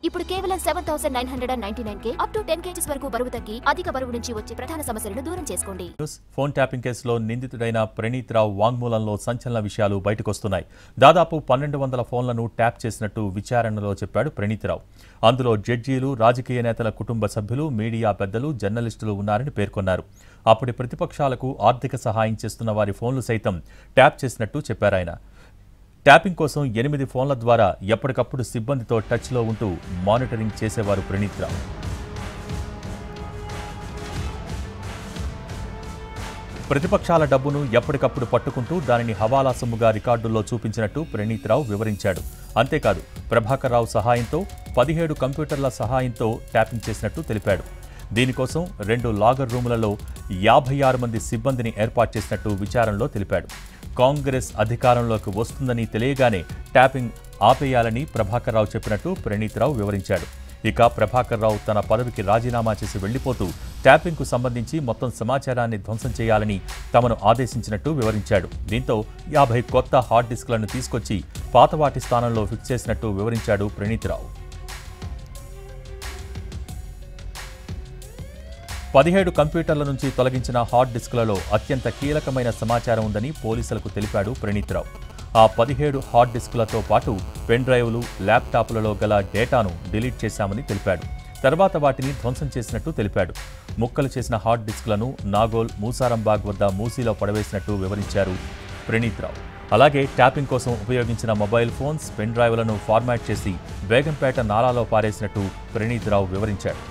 ఇప్పుడు కేవలం 7,999 up to 10 kgs వరకు బరువు తగ్గి అధిక బరువు నుంచి వచ్చే ప్రధాన సమస్యలను దూరం చేసుకోండి. ఫోన్ ట్యాపింగ్ కేసులో నిందితుడైన ప్రణీత్ రావు వాంగ్మూలంలో సంచలన విషయాలు బయటకొస్తున్నాయి. దాదాపు 1200 ఫోన్లను ట్యాప్ చేసినట్టు విచారణలో చెప్పాడు ప్రణీత్ రావు. అందులో జడ్జీలు, రాజకీయ నేతల కుటుంబ సభ్యులు, మీడియా పెద్దలు, జర్నలిస్టులు ఉన్నారని పేర్కొన్నారు. అప్పటి ప్రతిపక్షాలకు ఆర్థిక సహాయం చేస్తున్న వారి ఫోన్లు సైతం ట్యాప్ చేసినట్టు చెప్పారాయన. ట్యాపింగ్ కోసం 8 ఫోన్ల ద్వారా ఎప్పటికప్పుడు సిబ్బందితో టచ్లో ఉంటూ మానిటరింగ్ చేసేవారు ప్రణీత్ రావు. ప్రతిపక్షాల డబ్బును ఎప్పటికప్పుడు పట్టుకుంటూ దానిని హవాలా సొమ్ముగా రికార్డుల్లో చూపించినట్టు ప్రణీత్ రావు వివరించాడు. అంతేకాదు, ప్రభాకర్ రావు సహాయంతో 17 కంప్యూటర్ల సహాయంతో ట్యాపింగ్ చేసినట్టు తెలిపాడు. దీనికోసం 2 లాగర్ రూములలో 56 మంది సిబ్బందిని ఏర్పాటు చేసినట్టు విచారణలో తెలిపాడు. కాంగ్రెస్ అధికారంలోకి వస్తుందని తెలియగానే ట్యాపింగ్ ఆపేయాలని ప్రభాకర్ రావు చెప్పినట్టు ప్రణీత్ రావు వివరించాడు. ఇక ప్రభాకర్ రావు తన పదవికి రాజీనామా చేసి వెళ్లిపోతూ ట్యాపింగ్కు సంబంధించి మొత్తం సమాచారాన్ని ధ్వంసం చేయాలని తమను ఆదేశించినట్టు వివరించాడు. దీంతో 50 కొత్త హార్డ్ డిస్క్లను తీసుకొచ్చి పాతవాటి స్థానంలో ఫిక్స్ చేసినట్టు వివరించాడు ప్రణీత్ రావు. 17 కంప్యూటర్ల నుంచి తొలగించిన హార్డ్ డిస్క్లలో అత్యంత కీలకమైన సమాచారం ఉందని పోలీసులకు తెలిపాడు ప్రణీత్ రావు. ఆ 17 హార్డ్ డిస్కులతో పాటు పెన్ డ్రైవ్లు, ల్యాప్టాప్లలో గల డేటాను డిలీట్ చేశామని తెలిపాడు. తర్వాత వాటిని ధ్వంసం చేసినట్టు తెలిపాడు. ముక్కలు చేసిన హార్డ్ డిస్క్లను నాగోల్, మూసారంబాగ్ వద్ద మూసీలో పడవేసినట్టు వివరించారు ప్రణీత్ రావు. అలాగే ట్యాపింగ్ కోసం ఉపయోగించిన మొబైల్ ఫోన్స్, పెన్ డ్రైవ్లను ఫార్మాట్ చేసి బేగంపేట నాలాలో పారేసినట్టు ప్రణీత్ రావు వివరించాడు.